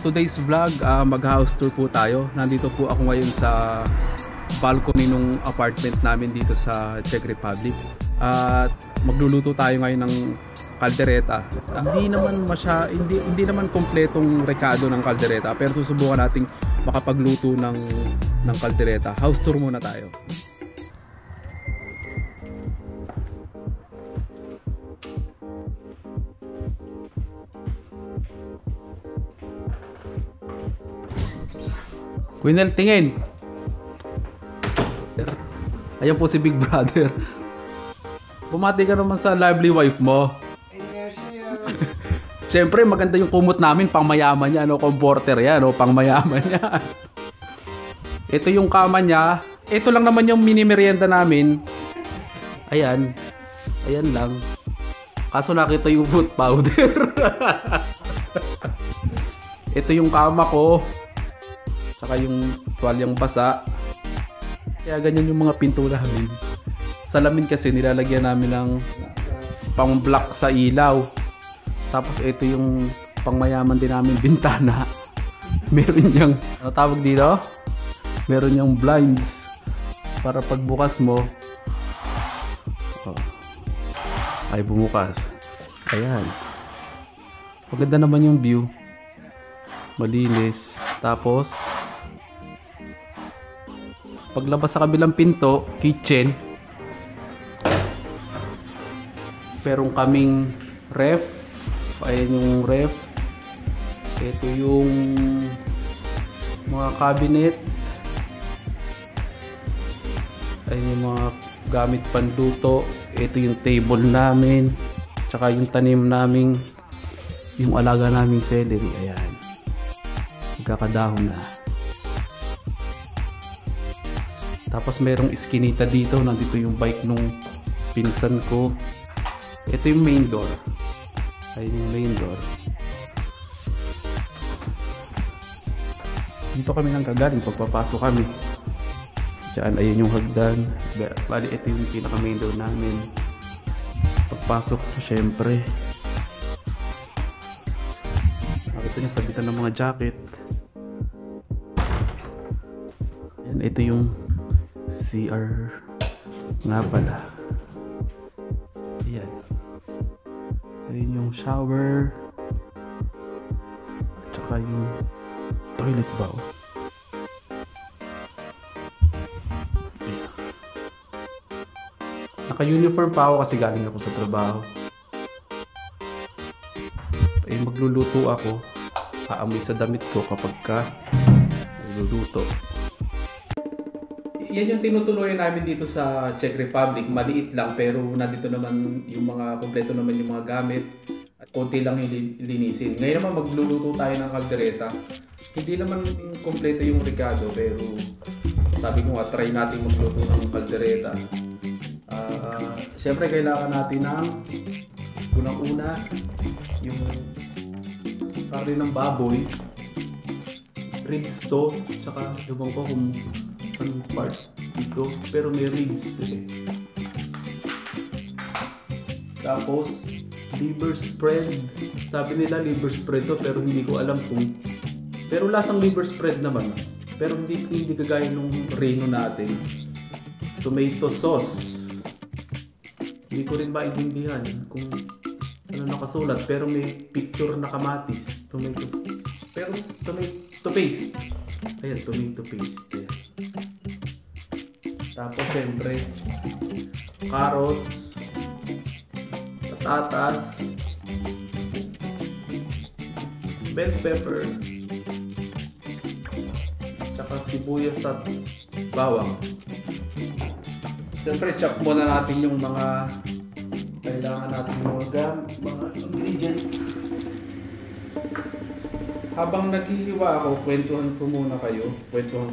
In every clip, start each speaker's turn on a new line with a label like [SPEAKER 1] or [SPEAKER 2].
[SPEAKER 1] Today's vlog, mag-house tour po tayo. Nandito po ako ngayon sa balcony ng apartment namin dito sa Czech Republic. At magluluto tayo ngayon ng kaldereta. Hindi naman kompletong rekado ng kaldereta, pero susubukan nating makapagluto ng kaldereta. House tour muna tayo. Quinel, tingin. Ayan po si Big Brother. Bumati ka naman sa lovely wife mo. Siyempre maganda yung kumot namin, pang mayaman niya, no? Comforter yan, no? Pang mayaman niya. Ito yung kama niya. Ito lang naman yung mini merienda namin. Ayan. Ayan lang. Kaso nakita yung food powder. Ito yung kama ko. Saka yung tuwalyang basa. Kaya ganyan yung mga pinto namin. Salamin kasi nilalagyan namin ng pang black sa ilaw. Tapos ito yung pangmayaman din namin bintana. Meron yung, ano tawag dito? Meron yung blinds. Para pagbukas mo, ay bumukas. Ayan. Maganda naman yung view. Malinis. Tapos paglabas sa kabilang pinto, kitchen. Meron kaming ref. Ayan yung ref. Ito yung mga cabinet. Ayan yung mga gamit panluto. Ito yung table namin. Tsaka yung tanim naming, yung alaga naming celery. Ayan. Magkakadahon na. Tapos merong iskinita dito. Nandito yung bike nung pinsan ko. Ito yung main door. Ayun yung main door. Dito kami nang kagaling pagpapasok kami. Diyan, ayun yung hagdan. Bali, ito yung pinaka main door namin. Pagpasok ko, syempre. Nakita nyo, sabitan ng mga jacket. Ayan, ito yung CR nga pala. Ayan. Ayan yung shower. At saka yung toilet bowl. Ayan. Naka-uniform pa ako kasi galing ako sa trabaho. Ay magluluto ako. Aamoy sa damit ko kapag ka magluluto. Yan yung tinutuloy namin dito sa Czech Republic. Maliit lang pero nandito naman yung mga kompleto naman yung mga gamit at konti lang linisin. Ngayon naman magluluto tayo ng kaldereta. Hindi naman kompleto yung rekado pero sabi ko nga try natin magluto ng kaldereta. Siyempre kailangan natin ng unang-una yung karne ng baboy, ribs to, tsaka ibang ko kung anong parts dito, pero may ribs. Tapos liver spread. Sabi nila liver spread to pero hindi ko alam kung, pero lasang liver spread naman, pero hindi kagaya nung Reno natin. Tomato sauce, hindi ko rin maintindihan kung ano nakasulat, pero may picture na kamatis. Tomato, pero tomato paste. Ayan, tomato paste. Ayan. Tapos siyempre carrots, patatas, bell pepper, tsaka sibuyas at bawang. Siyempre chop muna natin yung mga kailangan natin mga ingredients. Habang naghihiwa ako, kwentuhan ko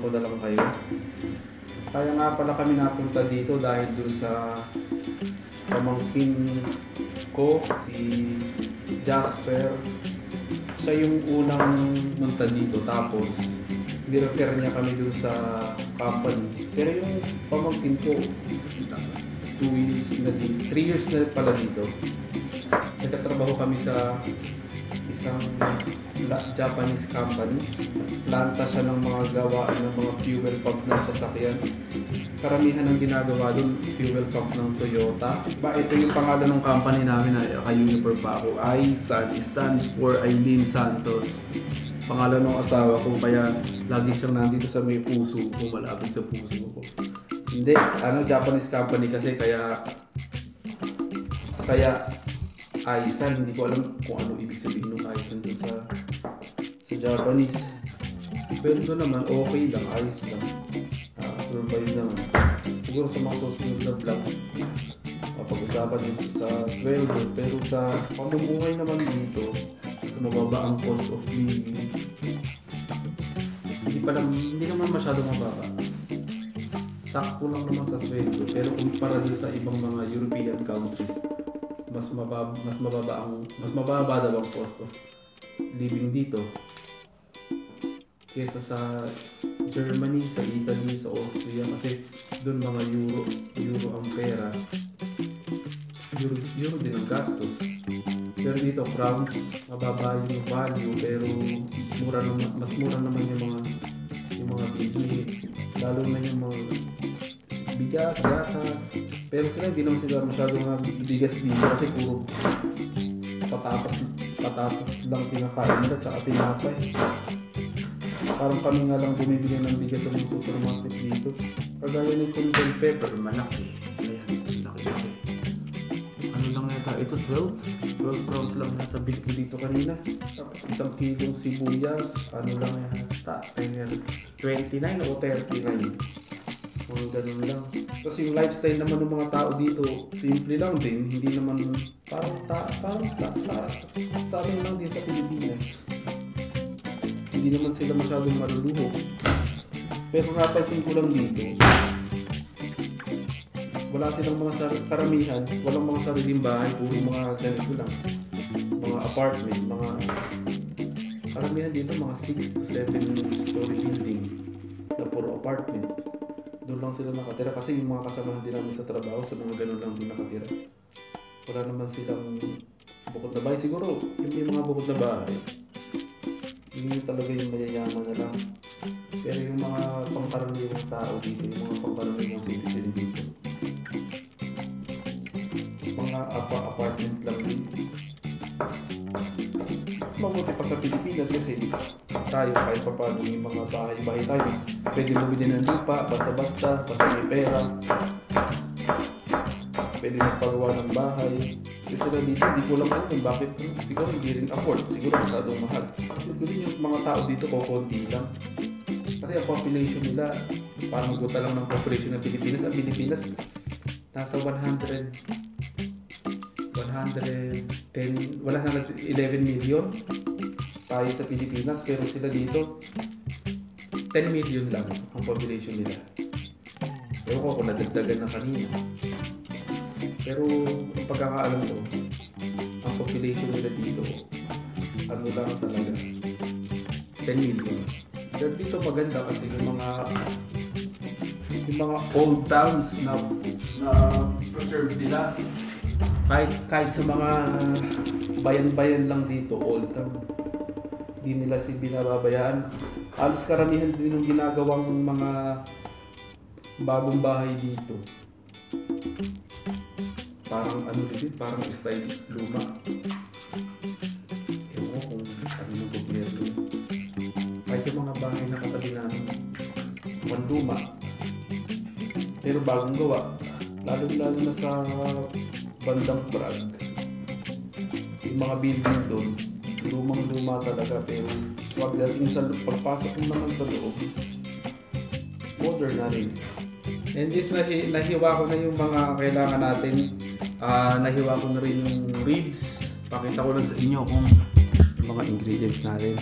[SPEAKER 1] na lang kayo. Kaya nga pala kami napunta dito dahil doon sa pamangkin ko, si Jasper. Siya yung unang munta dito, tapos nirefer niya kami dun sa company. Pero yung pamangkin ko, 3 years na pala dito. Nagtatrabaho kami sa isang Japanese company. Planta siya ng mga gawaan ng mga fuel pump ng sasakyan. Karamihan ng ginagawa doon, fuel pump ng Toyota. Ito yung pangalan ng company namin na naka-uniform pa ako. Aisan stands for Aileen Santos. Pangalan ng asawa ko, kaya lagi siyang nandito sa may puso ko, malapit sa puso ko. Hindi, Japanese company kasi, kaya Aisan, hindi ko alam kung ano ibig sabihin ng Aisan dun sa Japanese. Pero doon naman, okay lang, ayos lang. Survive naman. Siguro sa mga susunod na vlog, pag-usapan din sa sweldo, pero sa pamumuhay naman dito, sa mababa ang cost of living, hindi naman masyadong mababa. Sakto lang naman sa sweldo, pero kumpara din sa ibang mga European countries, mas mababa daw ang cost of living dito kesa sa Germany, sa Italy, sa Austria, kasi doon mga euro ang pera. Euro din ang gastos. Pero dito crowns, mababa yung value, pero mas mura naman yung mga bilihin. Lalo na yung mga bigas, gatas. Pero sila hindi naman sila masyadong bigas dito kasi puro patatas lang pinakain nila, tsaka tinapay. Parang kami nga lang bumibili ng bigas sa mga supermarket dito. Kagaya nitong bell pepper, malaki. Ayan, laki. Ano lang yata ito, 12 crowns lang yata bili ko dito kanina. Tapos 1 kilong sibuyas, ano lang yata, 29 o 39. Mga ganun lang. Kasi yung lifestyle naman ng mga tao dito, simple lang din. Hindi naman parang sa amin lang din sa Pilipinas. Hindi naman sila masyadong maruluho. Pero napansin ko lang dito, wala silang mga karamihan, walang mga sariling bahay, puro mga ganito lang. Mga apartment, karamihan dito mga 6 to 7 story building na puro apartment. Doon lang sila nakatira kasi yung mga kasamahan din namin sa trabaho, sa mga ganun lang din nakatira. Wala naman silang bukod na bahay. Siguro yung mga bukod na bahay, yun talaga yung mayayaman na lang. Pero yung mga pangkaraniwang tao dito, yung mga pangkaraniwang citizen dito, mga apartment lang din. Mas mabuti pa sa Pilipinas kasi tayo kahit pa paano yung mga bahay tayo, pwede bumili ng lupa, basta may pera, pwede magpagawa ng bahay. Kasi sila dito, hindi ko lang alam bakit, siguro hindi rin afford, siguro masyadong mahal. Kasi yung mga tao dito konti lang. Kasi ang population nila, parang guta lang ng population ng Pilipinas. Ang Pilipinas, nasa 111 million tayo sa Pilipinas, pero sila dito 10 million lang ang population nila. Ewan ko kung nadagdagan na kanina, pero ang pagkakaalam ko, ang population nila dito ano lang talaga 10 million. Pero dito maganda kasi yung mga old towns na preserve nila. Kahit sa mga bayan-bayan lang dito, old town, hindi nila binababayaan. Halos karamihan din yung ginagawang mga bagong bahay dito. Parang parang style luma. Ewan ko kung ano yung gobyerno. Kahit yung mga bahay na katabi namin, luma, pero bagong gawa. Lalo na sa bandang Prague, yung mga building doon, lumang-luma talaga, pero pagdating sa pagpasok mo naman sa loob, modern na rin. And this, nahiwa ko na yung mga kailangan natin. Nahiwa ko na rin yung ribs. Pakita ko lang sa inyo kung yung mga ingredients natin.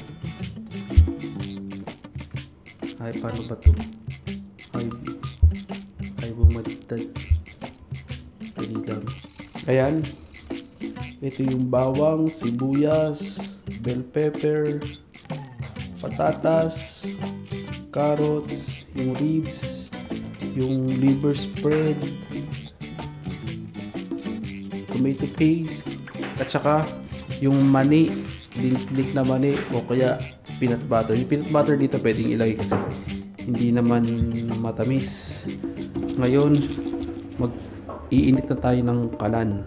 [SPEAKER 1] Ay, paano ba ito? Ay, bumatad. Ayan, ito yung bawang, sibuyas, bell pepper, patatas, carrots, yung ribs, yung liver spread, tomato paste, at saka yung mani, dinilik na mani o kaya peanut butter. Yung peanut butter dito pwedeng ilagay kasi hindi naman matamis. Ngayon, mag-iinit na tayo ng kalan.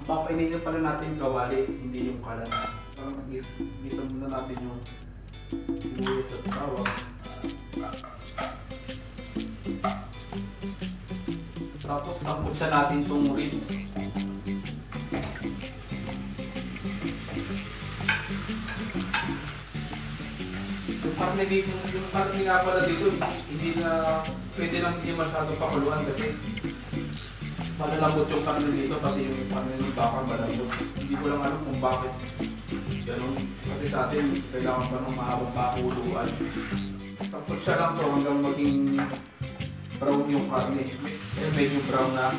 [SPEAKER 1] Papainitin pala natin yung kawali, hindi yung kalan. Parang gisa muna natin yung sibuyas at bawang. Tapos samputsa natin itong ribs. Yung karne nga pala dito, hindi na pwede lang hindi masyadong pakuluan kasi malalambot yung karne dito kasi yung karne ng baka malambot. Hindi ko lang alam kung bakit ganun. Kasi sa atin, kailangan pa ng mahabang pakuluan. Sampot siya lang to hanggang maging brown yung karne. Medyo brown na.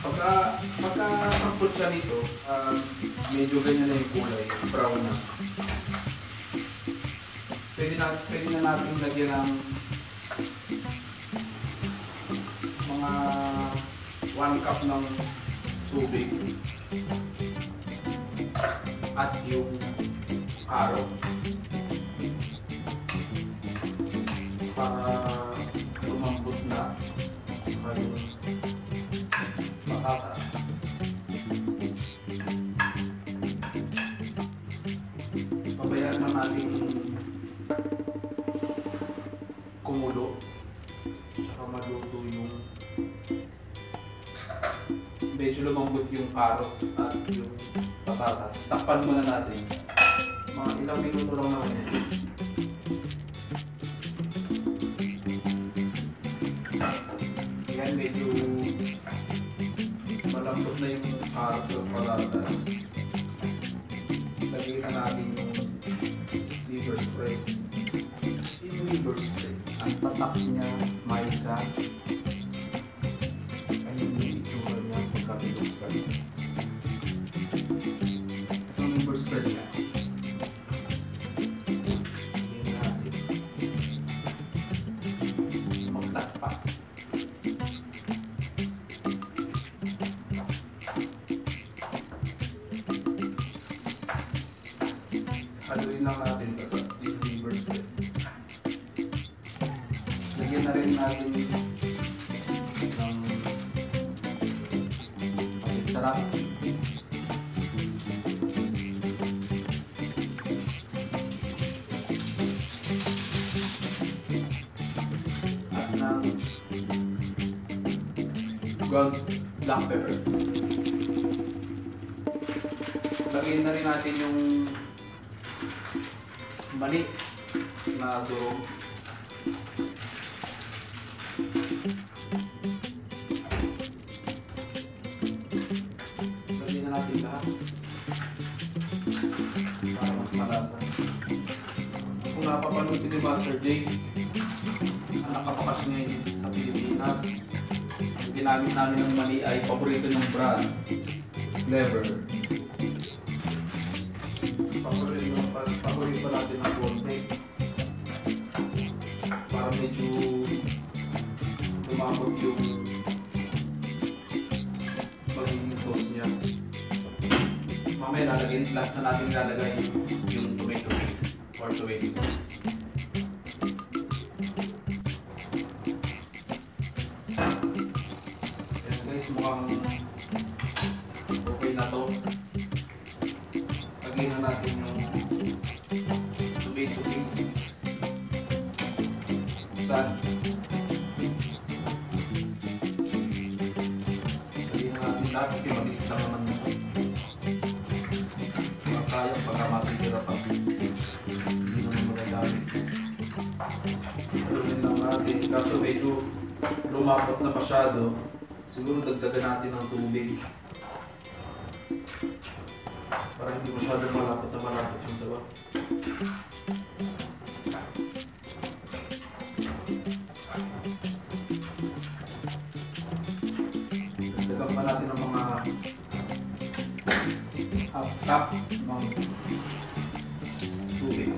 [SPEAKER 1] Pagka sampot siya nito, medyo ganyan na yung kulay, brown na. Pwede na natin lagyan ng mga 1 cup ng tubig at yung carrots para lumambot na yung patatas. Pabayaan na natin kumulo saka maluto yung medyo lumambot yung carrots at yung patatas. Takpan muna natin mga ilang minuto lang naman yan. Yan, medyo malambot na yung carrots at patatas. Lagyan na natin yung liver spread. Yung liver spread, ang tatak niya, maika. Ayun yung itsura niya pagkakiluksan. Yung liver spread niya. Lagyan natin. Magsak pa. Haluin lang natin kasi yung liver spread. Lagyan na rin natin ng sarap. At ng ground black pepper. Lagyan na rin natin yung mani na durog. Lagyan na natin lahat para mas malasa. Kung napapanood ni Master Jake, ang nakapakas ngayon sa Pilipinas, ang ginamit namin ng mani ay paborito ng brand, Clever. Paborito natin ang cornflake para medyo lumambot yung magiging sauce niya. Mamaya lalagyan, last na natin ilalagay yung tomato paste or tomato sauce. Ayan guys, mukhang okay na to. Lagyan na natin yung tomato paste. Saan? Lagyan na natin lahat kasi maliit lang naman ito. Sayang pagka matitira pa. Hindi naman magagamit. Haluin lang natin. Kaso medyo lumapot na masyado. Siguro dagdagan natin ng tubig. Para hindi masyadong malapot yung sabaw. Dagdagan pa natin ng mga half cup ng tubig.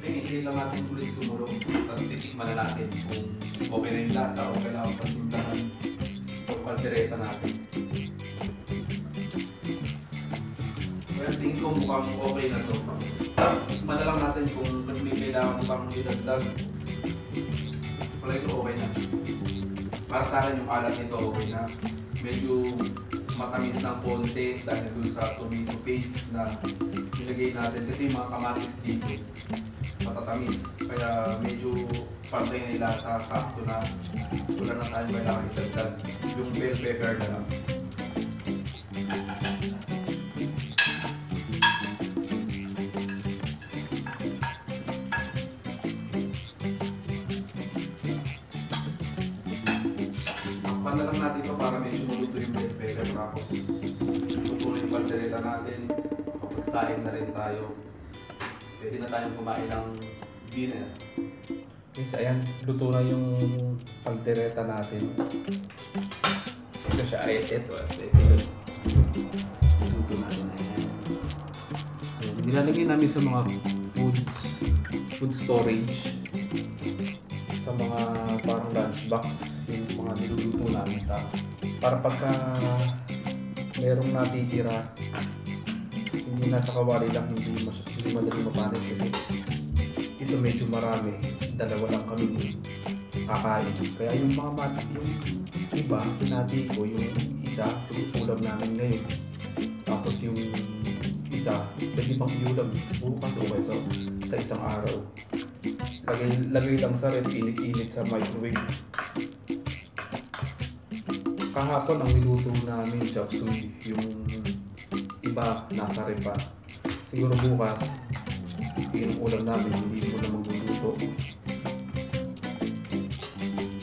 [SPEAKER 1] Hinihintay lang natin ulit gumulong. Tapos titikman na natin kung okay na yung lasa o kailangan pasundahan yung kaldereta natin. Well, tingin ko mukhang okay na to. Tikman na lang natin kung may kailangan pang idagdag. Wala ito okay na. Para sa akin yung alat nito okay na. Medyo matamis ng konti dahil dun sa tomato paste na nilagay natin. Kasi yung mga kamatis dito matatamis. Kaya medyo pantay na nila sa sakto na. Wala na tayong kailangan idagdag. Yung bell pepper na lang. Na lang natin ito para medyo maluto yung bell pepper, tapos luto na yung kaldereta natin. Kapag-saing na rin tayo, pwede na tayong kumain ng dinner. Guys, ayan, luto na yung kaldereta natin. Ito siya, ito luto natin, ayan. Nilalagay namin sa mga food storage, sa mga parang lunchbox, yung mga niluluto namin para pagka merong natitira, hindi nasa kawali lang, hindi madali mapanis kasi ito medyo marami, dalawa lang kami kakain. Kaya yung mga yung iba, pinati ko yung isa, ulam namin ngayon. Tapos yung isa, pwede pang iulam bukas o kaya sa isang araw. Lagay lang sa ref, init-init sa microwave. Kahapon ang niluto namin chop suey, yung iba nasa ref pa. Siguro bukas, yung ulam namin hindi mo na magluluto.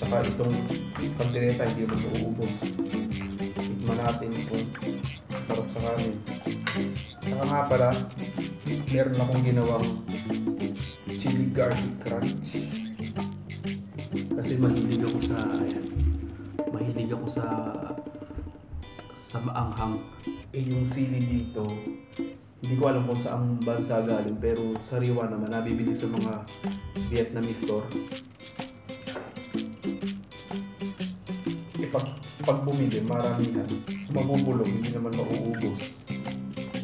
[SPEAKER 1] Tsaka itong kaldereta hindi mo mauubos. Tikman natin kung sarap sa kanin. Tsaka nga pala, meron akong ginawang chili garlic crunch. Kasi mahilig ako sa maanghang. Yung sili dito, hindi ko alam kung saang bansa galing, pero sariwa naman, nabibili sa mga Vietnamese store. Pag bumili, maramihan, mabubulong, hindi naman mauubos.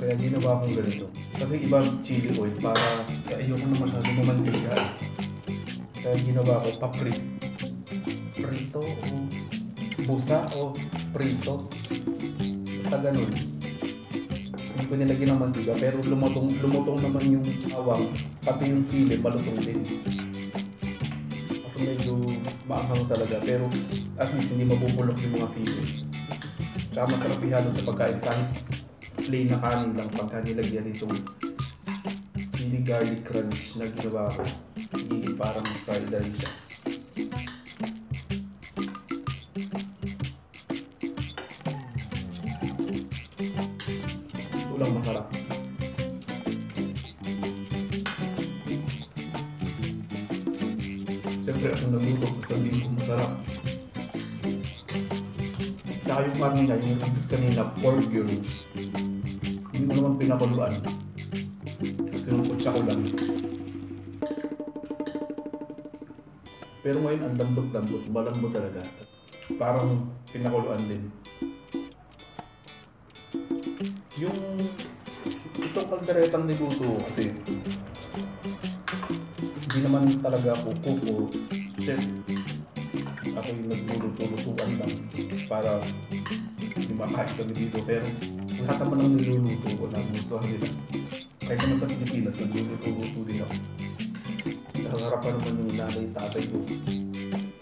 [SPEAKER 1] Kaya ginawa kong ganito. Kasi ibang chili oil para ayoko na masyado mamantika. Kaya ginawa ko prito o busa o prito. Basta ganun. Hindi ko nilagyan ng mantika pero lumutong naman yung awang, pati yung sili balutong din. Kasi medyo maanghang talaga pero at least hindi mabubulok yung mga sili. Tsaka masarap ihalo sa pagkain kahit plain na kanin lang pagka nilagyan itong chili garlic crunch na ginawa ko. Hindi parang fried rice siya. Ito lang masarap. Siyempre akong nagluto, sabihin ko masarap. Tsaka yung karne niya, yung ribs kanina, pork yun. Hindi ko naman pinakuluan. Sinumputsa ko lang. Pero ngayon ang lambot-lambot, malambot talaga. Parang pinakuluan din. Yung itong kalderetang niluto kasi hindi naman talaga ako cook o chef. Ako yung nagluluto-lutuan lang para hindi makain kami dito. Pero lahat naman ang niluluto ko na gustuhan nila. Kahit naman sa Pilipinas, nagluluto-luto din ako. Nakasarap pa naman yung nanay, tatay ko.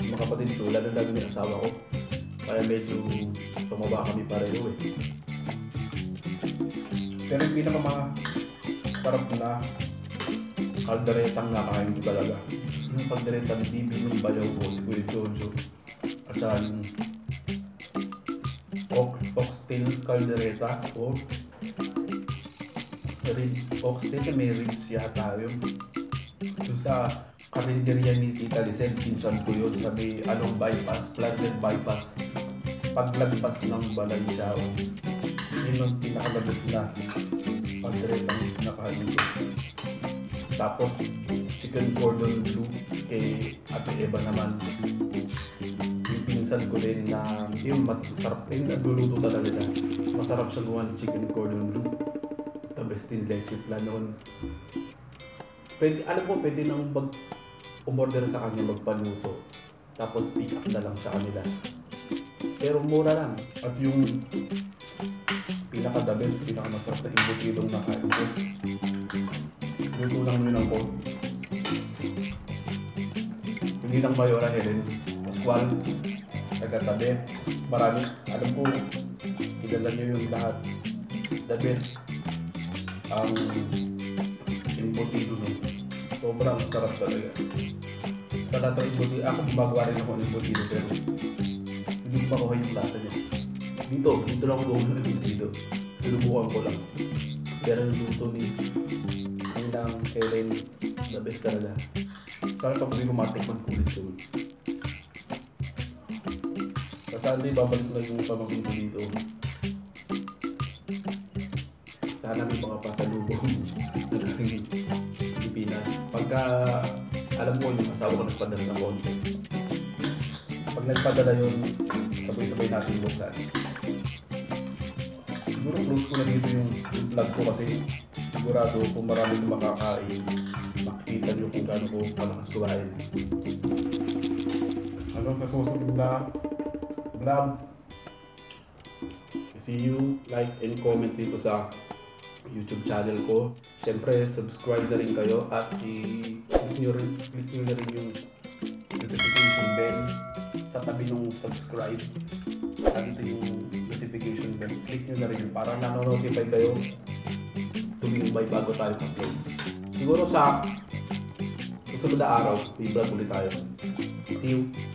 [SPEAKER 1] Yung mga kapatid ko, lalo-lalo yung asawa ko. Kaya medyo tumaba kami pareho eh. Pero yung pinakamasarap na kalderetang nakain ko talaga. Yung kalderetang bibi ng bayaw ko, si Kuya Jojo. At saka yung oxtail kaldereta o oxtail na may ribs yata yun. Doon sa karinderya ni Tita Lisel, pinsan ko yun sa may anong bypass, planted bypass. paglagpas ng balay siya. Yun ang pinakalabas na pagdiretang nakahalin ko. Tapos chicken cordon bleu kay Ate Eva naman. Yung pinsan ko din na yung masarap rin, nagluluto talaga siya. Masarap siya gawa ng chicken cordon bleu. The best in leche flan noon. Pwede, alam ko, pwede nang umorder sa kanya magpaluto. Tapos pick up na lang sa kanila. Pero mura lang. At yung pinaka-the best, pinaka-masarap na imbutidong nakain ko. Luto lang nyo ng code. Hindi lang Mayora Helen. Pascual. Nagkatabi. Marami. Alam ko, idala nyo yung lahat. The best. Ang imbutido nun. Sobrang sarap talaga. Sa lahat ng imbutido, ako gumagawa rin ako ng imbutido pero hindi ko makuha yung lasa niya. Dito lang ako gawin ng imbutido. Sinubukan ko lang. Pero yung luto ni lang kailan the best talaga. Sana pag hindi ko matikman ko ulit yun. Sa Sunday, babalik na yung pamangkin ko dito. Sana may mga pasalubong ng aking Pilipinas. Pagka alam mo yung asawa ko nagpadala ng konti. Pag nagpadala yun, sabay-sabay natin buksan. Siguro close ko na dito yung vlog ko kasi sigurado kung marami na makakain, makikita nyo kung gaano ko malakas kumain. Hanggang sa susunod na vlog. See you, like and comment dito sa YouTube channel ko. Siyempre, subscribe na rin kayo at click nyo na rin yung notification bell sa tabi ng subscribe. Dito yung notification bell. Click nyo na rin yun para nanonotify kayo tuwing may bago tayo uploads. Siguro sa susunod na araw, may vlog ulit tayo. See you!